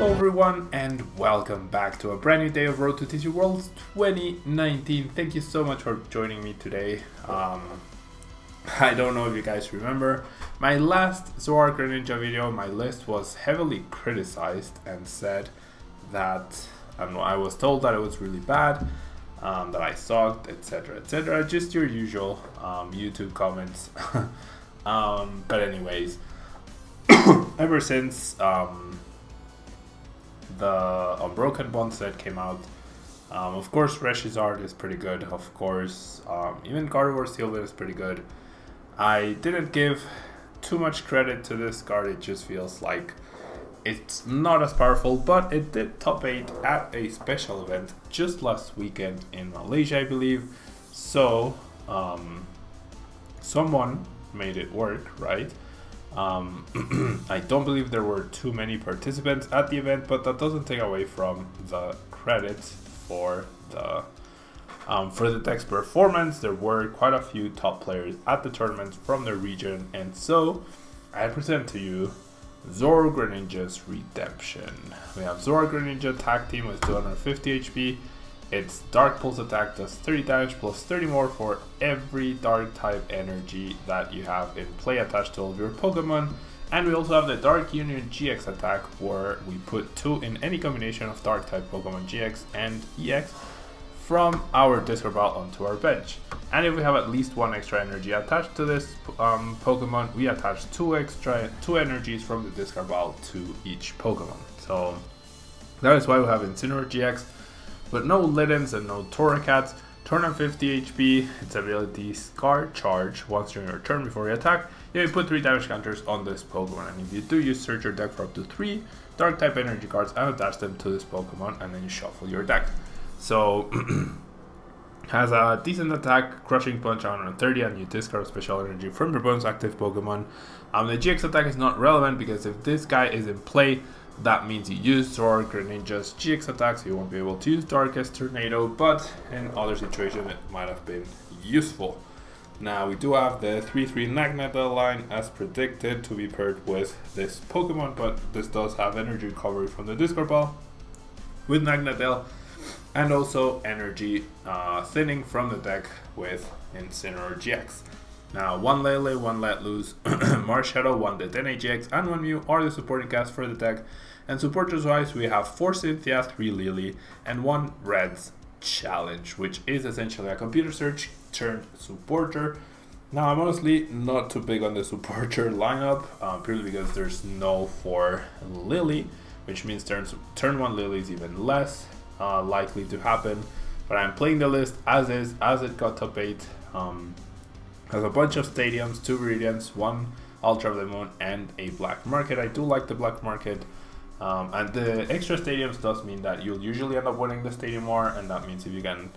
Hello everyone and welcome back to a brand new day of Road to TCG Worlds 2019. Thank you so much for joining me today. I don't know if you guys remember my last Zoroark-Greninja video. My list was heavily criticized and said that I was told that it was really bad, that I sucked, etc, etc. Just your usual YouTube comments. But anyways, ever since the Unbroken Bond set came out, of course Reshizard is pretty good, of course even Gardevoir Silver is pretty good. I didn't give too much credit to this card. It just feels like it's not as powerful, but it did top 8 at a special event just last weekend in Malaysia, I believe. So someone made it work, right? I don't believe there were too many participants at the event, but that doesn't take away from the credits for the deck's performance. There were quite a few top players at the tournament from the region, and so I present to you Zoroark-Greninja's Redemption. We have Zoroark-Greninja Tag Team with 250 HP. Its Dark Pulse attack does 30 damage plus 30 more for every Dark type energy that you have in play attached to all of your Pokemon. And we also have the Dark Union GX attack, where we put 2 in any combination of Dark type Pokemon GX and EX from our discard pile onto our bench. And if we have at least 1 extra energy attached to this Pokemon, we attach 2 energies from the discard pile to each Pokemon. So that is why we have Incineroar GX. But no Lidens and no Torracats. Turn on 50 HP, its ability Scar Charge. Once during your turn before you attack, you may put 3 damage counters on this Pokemon. And if you do, you search your deck for up to 3 Dark type energy cards and attach them to this Pokemon, and then you shuffle your deck. So has a decent attack, Crushing Punch on 30, and you discard special energy from your bonus active Pokemon. The GX attack is not relevant because if this guy is in play, that means you use Zoroark-Greninja's GX attack, so you won't be able to use Darkest Tornado, but in other situations it might have been useful. Now we do have the 3-3 Nagnadel line as predicted to be paired with this Pokemon, but this does have energy recovery from the discard pile with Nagnadel, and also energy thinning from the deck with Incineroar GX. Now, 1 Lele, 1 Let Loose, Marshadow, 1 Dedenne GX, and 1 Mew are the supporting cast for the deck. And supporters-wise, we have 4 Cynthia, 3 Lily, and 1 Red's Challenge, which is essentially a computer search turned supporter. Now, I'm honestly not too big on the supporter lineup, purely because there's no 4 Lily, which means turn 1 Lily is even less likely to happen. But I'm playing the list as is, as it got top 8. Has a bunch of stadiums, 2 Viridians, 1 Ultra of the Moon, and a Black Market. I do like the Black Market, and the extra stadiums does mean that you'll usually end up winning the stadium war, and that means if you can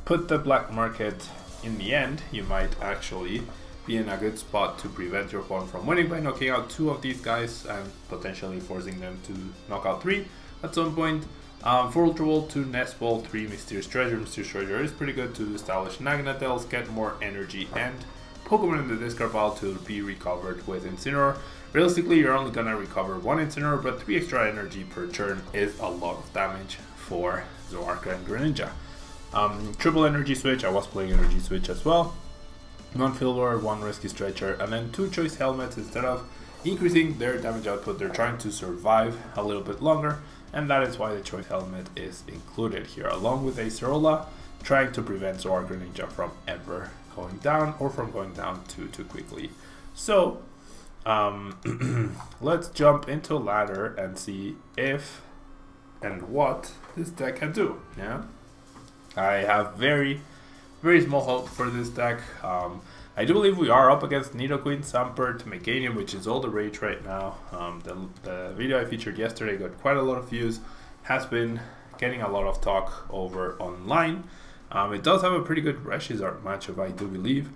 put the Black Market in the end, you might actually be in a good spot to prevent your opponent from winning by knocking out 2 of these guys and potentially forcing them to knock out 3 at some point. For Ultra Ball, 2 Nest Ball, 3 Mysterious Treasure. Mysterious Treasure is pretty good to establish Nagnadels, get more energy and Pokemon in the discard pile to be recovered with Incineroar. Realistically, you're only gonna recover 1 Incineroar, but 3 extra energy per turn is a lot of damage for Zoroark and Greninja. Triple energy switch, I was playing energy switch as well. 1 Fillor, 1 Rescue Stretcher, and then 2 Choice Helmets. Instead of increasing their damage output, they're trying to survive a little bit longer, and that is why the Choice Helmet is included here, along with a Cerola, trying to prevent Zoroark-Greninja from ever going down, or from going down too quickly. So let's jump into ladder and see if and what this deck can do. Yeah, I have very small hope for this deck. I do believe we are up against Nidoqueen, Sampert, Meganium, which is all the rage right now. The video I featured yesterday got quite a lot of views, has been getting a lot of talk over online. It does have a pretty good Reshizard matchup, I do believe,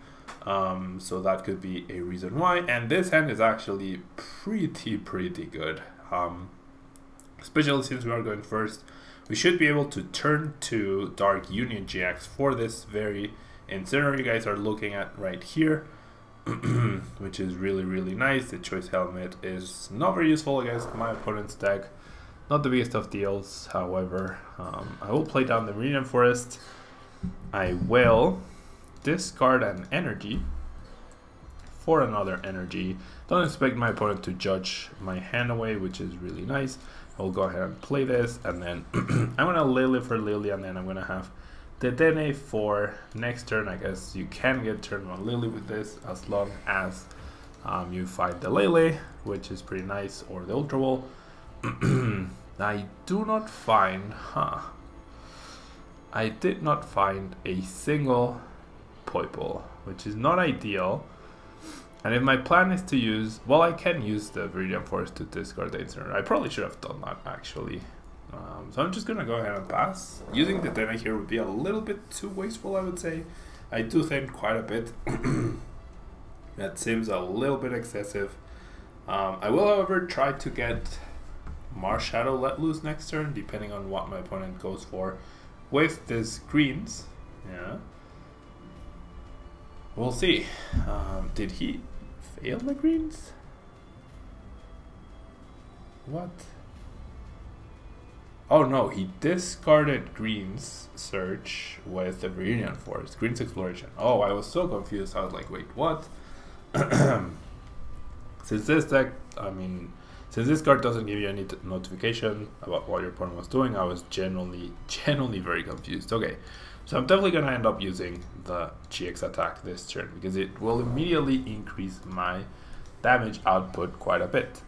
so that could be a reason why. And this hand is actually pretty good, especially since we are going first. We should be able to turn to Dark Union GX for this very Incineroar you guys are looking at right here. which is really nice. The Choice Helmet is not very useful against my opponent's deck. Not the biggest of deals, however. I will play down the Meridian Forest. I will discard an energy for another energy. Don't expect my opponent to judge my hand away, which is really nice. I'll go ahead and play this, and then I'm gonna Lily for Lily, and then I'm gonna have the Dene for next turn. I guess you can get turn 1 Lily with this as long as you find the Lily, which is pretty nice, or the Ultra Ball. I do not find, I did not find a single Poipole, which is not ideal. And if my plan is to use, well, I can use the Viridian Force to discard the Incineroar. I probably should have done that, actually. So I'm just going to go ahead and pass. Using the Dena here would be a little bit too wasteful, I would say. I do think quite a bit. That seems a little bit excessive. I will, however, try to get Marshadow let loose next turn, depending on what my opponent goes for with this greens. Yeah. We'll see. Did he fail the greens? What? Oh no, he discarded Green's Search with the Viridian Force. Green's Exploration. Oh, I was so confused. I was like, wait, what? Since this deck, since this card doesn't give you any notification about what your opponent was doing, I was genuinely very confused. Okay, so I'm definitely going to end up using the GX attack this turn, because it will immediately increase my damage output quite a bit.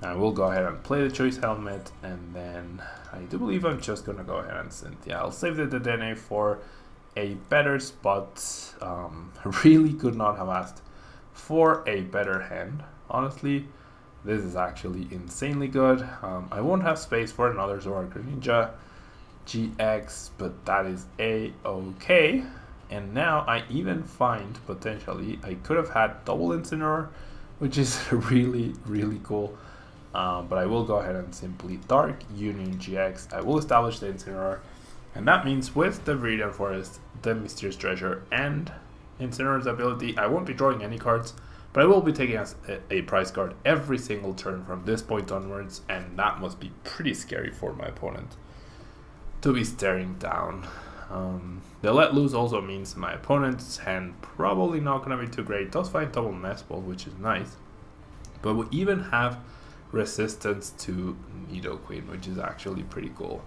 I will go ahead and play the Choice Helmet, and then I do believe I'm just going to go ahead and Cynthia. I'll save the Dene for a better spot. Really could not have asked for a better hand, honestly. This is actually insanely good. I won't have space for another Zoroark-Greninja GX, but that is a-okay. And now I even find, potentially, I could have had double Incineroar, which is really cool. But I will go ahead and simply Dark Union GX. I will establish the Incineroar, and that means with the Viridian Forest, the Mysterious Treasure, and Incineroar's ability, I won't be drawing any cards, but I will be taking a prize card every single turn from this point onwards, and that must be pretty scary for my opponent to be staring down. The let loose also means my opponent's hand probably not going to be too great. Does find double Nestball, which is nice, but we even have resistance to Nidoqueen, which is actually pretty cool.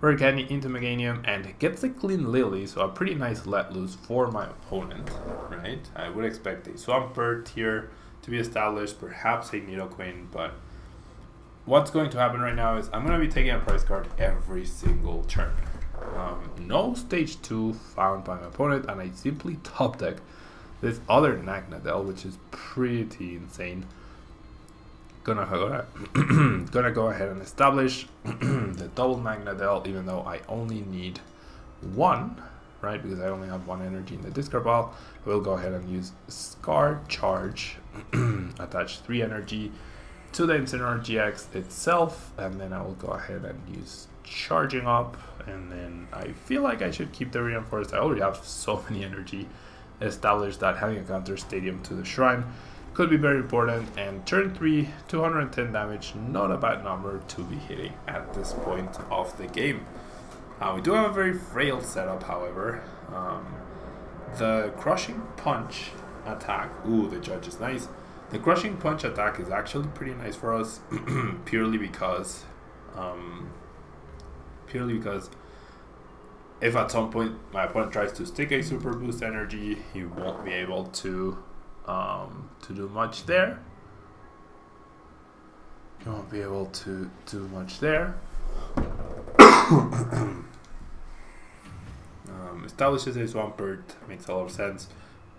Rare Candy into Meganium, and gets a clean Lily, so a pretty nice let loose for my opponent, right? I would expect a Swampert here to be established, perhaps a Nidoqueen, but what's going to happen right now is I'm going to be taking a prize card every single turn. No stage 2 found by my opponent, and I simply top deck this other Nagnadel, which is pretty insane. Gonna go ahead and establish the double Nagnadel, even though I only need one, right? Because I only have one energy in the discard pile. I will go ahead and use Scar Charge, attach 3 energy to the Incineroar GX itself, and then I will go ahead and use Charging Up, and then I feel like I should keep the Reinforced. I already have so many energy established that having a counter Stadium to the Shrine could be very important. And turn 3, 210 damage, not a bad number to be hitting at this point of the game. We do have a very frail setup, however. The Crushing Punch attack, ooh, the Judge is nice. The Crushing Punch attack is actually pretty nice for us, purely because if at some point my opponent tries to stick a Super Boost energy, he won't be able to do much there. You won't be able to do much there. Establishes a Swampert, makes a lot of sense.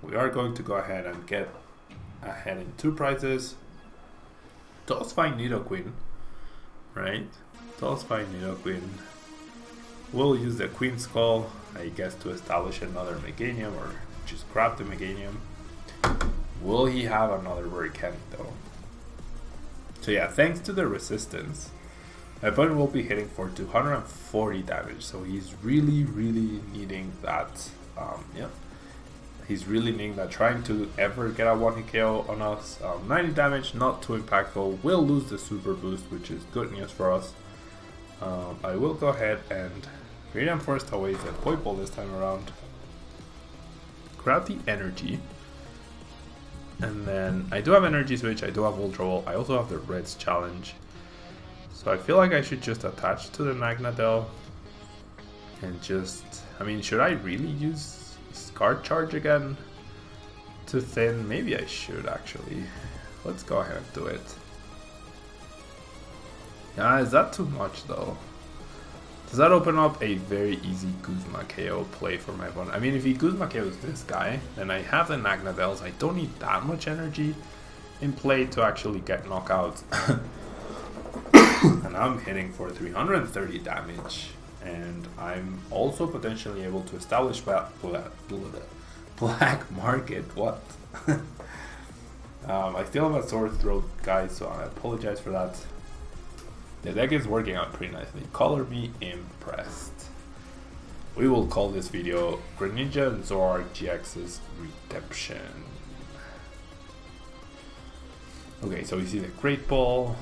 We are going to go ahead and get ahead in 2 prizes. Does find Nidoqueen, right? Does find Nidoqueen. We'll use the Queen Skull, I guess, to establish another Meganium, or just grab the Meganium. Will he have another Rare Candy though? So yeah, thanks to the resistance, my opponent will be hitting for 240 damage. So he's really needing that. He's really needing that. Trying to ever get a 1-hit KO on us. 90 damage, not too impactful. Will lose the Super Boost, which is good news for us. I will go ahead and reinforce away the Void Ball this time around. Grab the energy. And then I do have Energy Switch, I do have Ultra Ball, I also have the Reds Challenge. So I feel like I should just attach to the Magnadel. And just, I mean, should I really use Scar Charge again to thin? Maybe I should actually. Let's go ahead and do it. Is that too much though? Does that open up a very easy Guzma KO play for my opponent? I mean, if he Guzma KOs this guy, then I have the Magnadels. I don't need that much energy in play to actually get knockouts. And I'm hitting for 330 damage. And I'm also potentially able to establish black market. What? I still have a sore throat, guys, so I apologize for that. The deck is working out pretty nicely. Color me impressed. We will call this video Greninja Zoroark-GX's Redemption. Okay, so we see the Great Ball.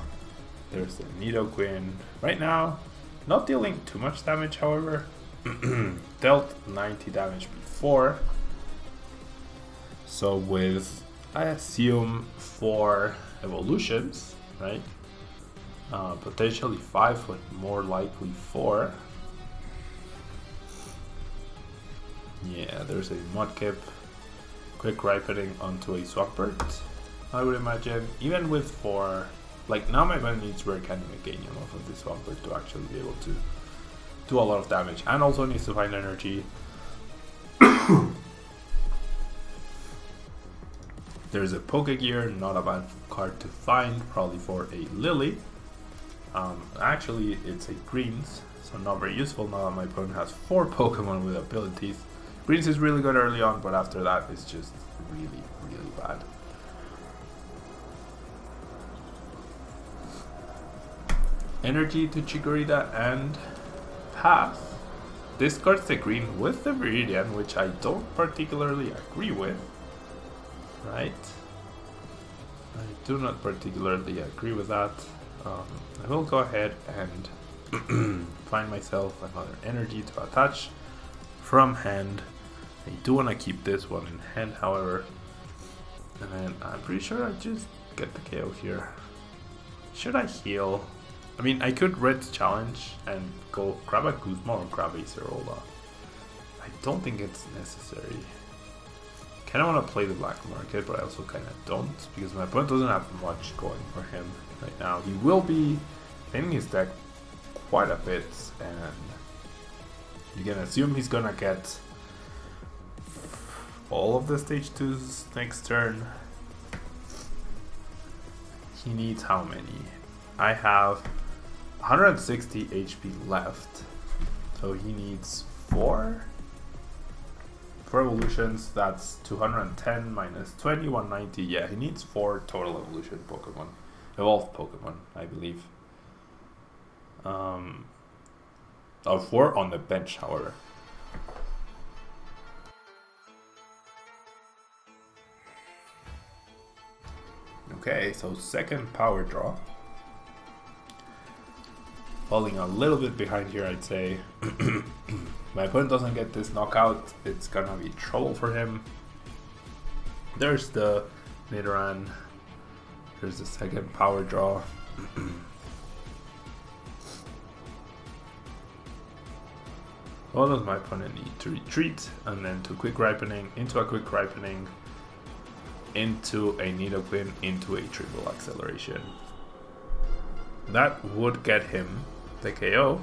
There's the Nidoqueen. Right now, not dealing too much damage, however. Dealt 90 damage before. So with, I assume, 4 evolutions, right? Potentially 5, but more likely 4. Yeah, there's a Mudkip, quick ripening onto a Swampert, I would imagine. Even with 4, like now my opponent needs Rare Candy Meganium off of this Swampert to actually be able to do a lot of damage, and also needs to find energy. There's a Pokegear, not a bad card to find, probably for a Lily. Actually, it's a Greens, so not very useful now that my opponent has 4 Pokemon with abilities. Greens is really good early on, but after that, it's just really, really bad. Energy to Chikorita and pass. Discards the green with the Viridian, which I don't particularly agree with. Right? I do not particularly agree with that. I will go ahead and find myself another energy to attach from hand. I do want to keep this one in hand, however. And then I'm pretty sure I just get the KO here. Should I heal? I mean, I could Red's Challenge and go grab a Guzma or grab a Zerola. I don't think it's necessary. Kind of want to play the black market, but I also kind of don't, because my opponent doesn't have much going for him right now. He will be thinning his deck quite a bit, and you can assume he's gonna get all of the stage 2s next turn. He needs how many? I have 160 HP left, so he needs 4 evolutions. That's 210 minus 20, 190. Yeah, he needs 4 total evolution Pokemon, evolved Pokemon, I believe. 4 on the bench, however. Okay, so second power draw. Falling a little bit behind here, I'd say. My opponent doesn't get this knockout, it's gonna be trouble for him. There's the Nidoran. There's the second power draw. What does my opponent need? To retreat, and then to quick ripening, into a quick ripening, into a Nidoqueen, into a triple acceleration. That would get him the KO,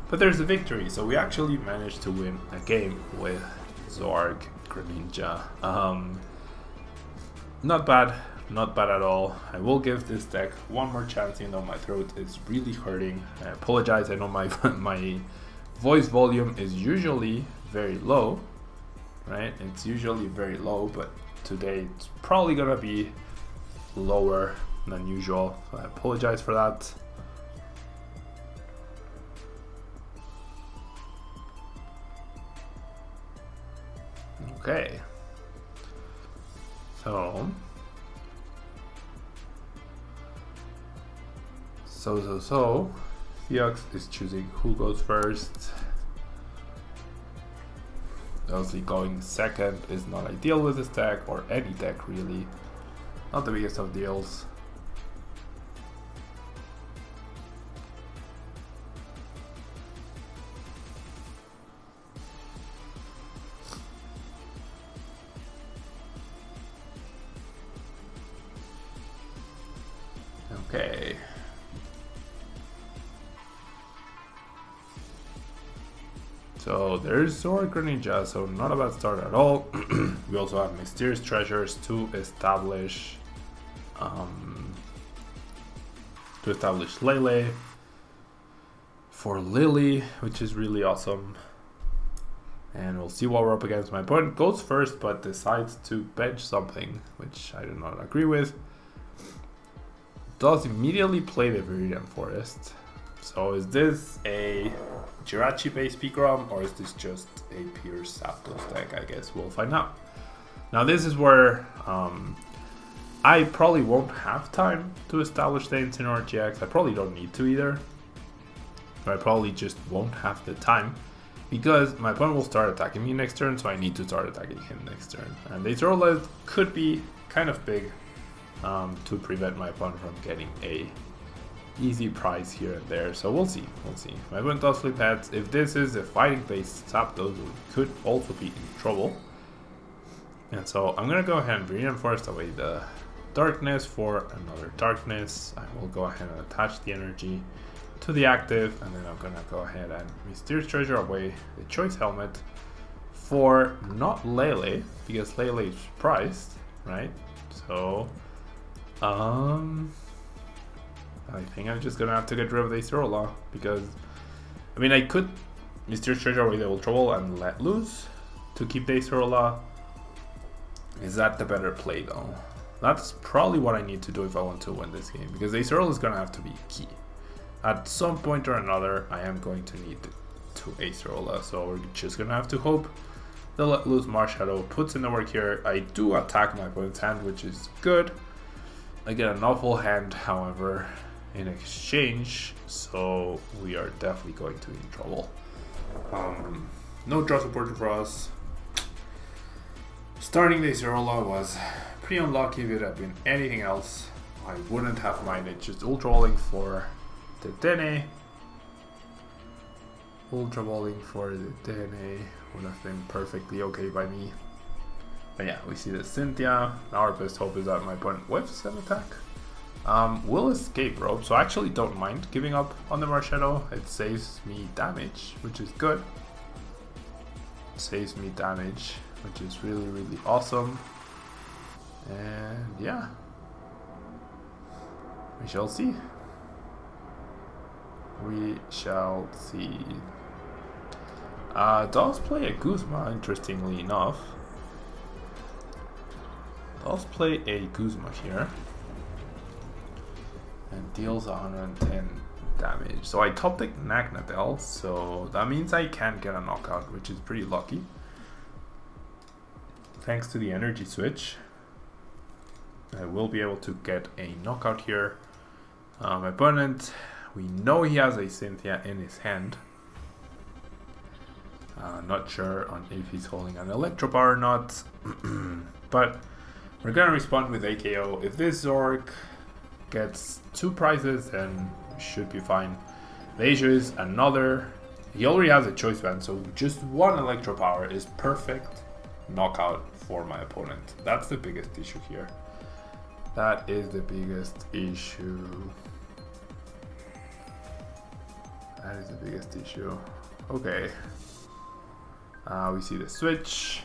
but there's a victory, so we actually managed to win a game with Zoroark Greninja. Not bad, not bad at all. I will give this deck one more chance, even though my throat is really hurting. I apologize, I know my my voice volume is usually very low, right? It's usually very low, but today it's probably gonna be lower than usual, so I apologize for that. Okay, so Theox is choosing who goes first. Obviously going second is not ideal with this deck, or any deck really. Not the biggest of deals. Okay. So there's Zoroark Greninja, so not a bad start at all. We also have Mysterious Treasures to establish Lele for Lily, which is really awesome. And we'll see what we're up against. My opponent goes first, but decides to bench something, which I do not agree with. Does immediately play the Viridian Forest. So is this a Jirachi based Pikarom, or is this just a pure Zapdos deck? I guess we'll find out. Now this is where I probably won't have time to establish the Incineroar GX. I probably don't need to either. But I probably just won't have the time, because my opponent will start attacking me next turn, so I need to start attacking him next turn. And the Zoroark could be kind of big to prevent my opponent from getting a easy prize here and there. So we'll see. My opponent does flip heads. If this is a fighting based Zapdos, we could also be in trouble. And so I'm gonna go ahead and Viridian Forest away the darkness for another darkness. I will go ahead and attach the energy to the active, and then I'm gonna go ahead and Mysterious Treasure away the Choice Helmet for not Lele, because Lele is priced, right? So I think I'm just gonna have to get rid of the Zoroark, because I mean I could Mysterious Treasure away the Ultra Ball and let loose to keep the Zoroark. Is that the better play though? That's probably what I need to do if I want to win this game, because the Zoroark is gonna have to be key. At some point or another, I am going to need to Zoroark, so we're just gonna have to hope the Let Loose Marshadow puts in the work here. I do attack my opponent's hand, which is good. I get an awful hand, however, in exchange, so we are definitely going to be in trouble. No draw support for us. Starting the Zoroark was pretty unlucky. If it had been anything else, I wouldn't have minded just Ultra Balling for the Dene. Ultra Balling for the Dene would have been perfectly okay by me. But yeah, we see the Cynthia. Our best hope is that my opponent whiffs an attack. Will escape rope, so I actually don't mind giving up on the Marshadow. It saves me damage, which is good. Saves me damage, which is really, really awesome. And yeah, we shall see. We shall see. Does play a Guzma, interestingly enough. Does play a Guzma here. And deals 110 damage. So I top deck Nagnadel, so that means I can get a knockout, which is pretty lucky. Thanks to the energy switch, I will be able to get a knockout here. My opponent, we know he has a Cynthia in his hand. Not sure on if he's holding an Electro Bar or not, but we're gonna respond with AKO. If this Zoroark gets 2 prizes, then we should be fine. The issue is another. He already has a choice band, so just 1 Electro Power is perfect knockout for my opponent. That's the biggest issue here. That is the biggest issue. That is the biggest issue. Okay. We see the switch.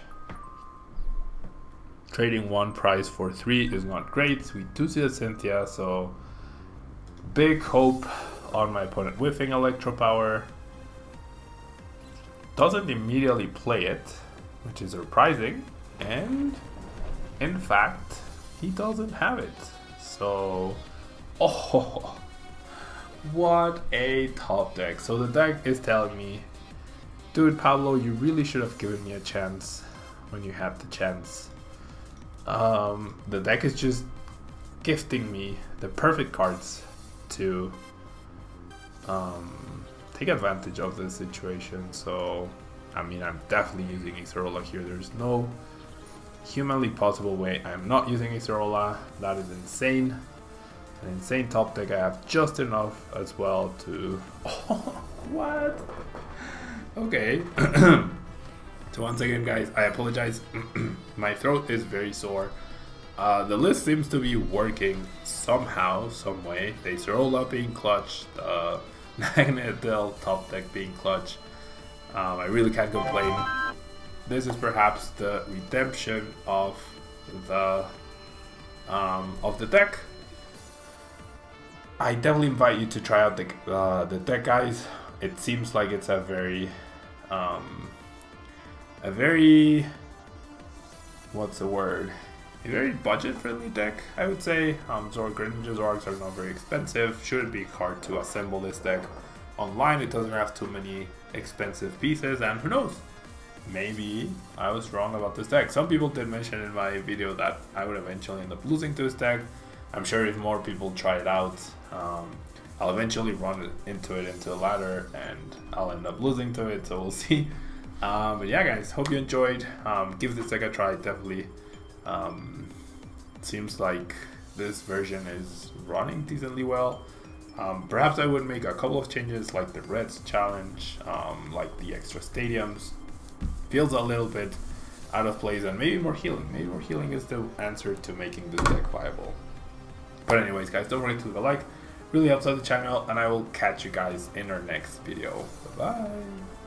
Trading 1 prize for 3 is not great. We do see the Cynthia, so big hope on my opponent whiffing Electro Power. Doesn't immediately play it, which is surprising, and in fact he doesn't have it. So oh, what a top deck. So the deck is telling me, dude, Pablo, you really should have given me a chance when you had the chance. The deck is just gifting me the perfect cards to take advantage of this situation. So, I mean, I'm definitely using Acerola here. There's no humanly possible way I'm not using Acerola. That is insane. An insane top deck. I have just enough as well to... Oh, what? Okay. So once again, guys, I apologize. My throat is very sore. The list seems to be working somehow, some way. The Acerola being clutch, the Magnetil top deck being clutch. I really can't complain. This is perhaps the redemption of the deck. I definitely invite you to try out the deck, guys. It seems like it's a very what's the word? A very budget-friendly deck, I would say. Greninja Zoroarks are not very expensive. Shouldn't be hard to assemble this deck. Online, it doesn't have too many expensive pieces, and who knows? Maybe I was wrong about this deck. Some people did mention in my video that I would eventually end up losing to this deck. I'm sure if more people try it out, I'll eventually run into the ladder and I'll end up losing to it, so we'll see. But yeah, guys, hope you enjoyed. Give this deck a try, definitely. Seems like this version is running decently well. Perhaps I would make a couple of changes, like the Reds challenge, like the extra stadiums. Feels a little bit out of place, and maybe more healing. Maybe more healing is the answer to making this deck viable. But anyways, guys, don't forget to leave a like. Really helps out the channel, and I will catch you guys in our next video. Bye-bye.